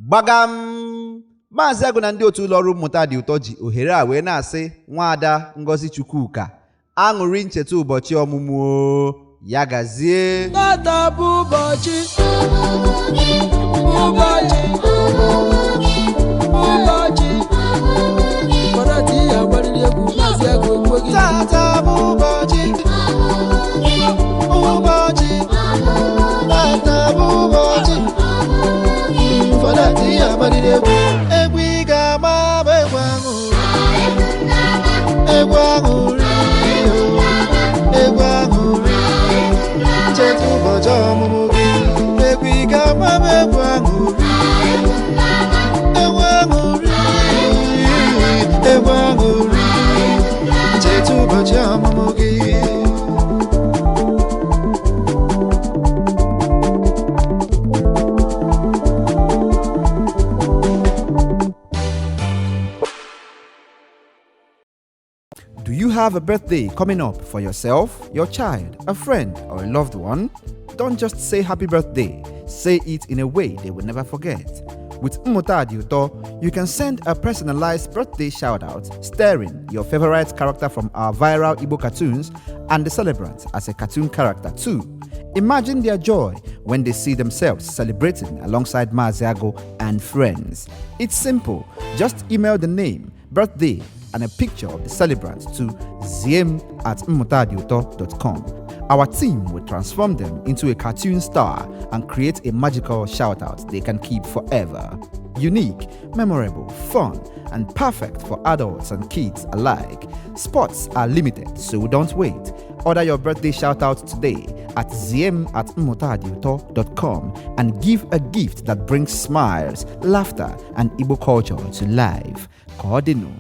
Gbagam Maazị Agụ na ndị otu ụlọ ọrụ mmụta dị ụtọ ji ohere a wee na-asị nwaada Ngozichukwuka aṅụrị ncheta ụbọchị ọmụmụ ya gazie. Tata bụ ụbọchị Kọrọtị ya gbarịrị egwu Maazị Agụ ogbogi. Tata bụ ụbọchị Tata bụ ụbọchị Kọrọtị ya gbarịrị egwu. Egwu ị ga-agba bụ egwu aṅụrị. Egwu aṅụrị. Egwu aṅụrị. Ncheta ụbọchị ọmụmụ gị. Egwu ị ga-agba bụ egwu aṅụrị. Egwu aṅụrị. Egwu aṅụrị. Ncheta ụbọchị ọmụmụ gị. Do you have a birthday coming up for yourself, your child, a friend, or a loved one? Don't just say happy birthday. Say it in a way they will never forget. With Mmụta Dị Ụtọ, you can send a personalized birthday shout-out starring your favorite character from our viral Igbo cartoons and the celebrant as a cartoon character too. Imagine their joy when they see themselves celebrating alongside Maazị Agụ and friends. It's simple. Just email the name, birthday, and a picture of the celebrant to ziem@mmutadiuto.com. Our team will transform them into a cartoon star and create a magical shout-out they can keep forever. Unique, memorable, fun, and perfect for adults and kids alike. Spots are limited, so don't wait. Order your birthday shout-out today at ziem@mmutadiuto.com and give a gift that brings smiles, laughter, and Igbo culture to life. Cordino.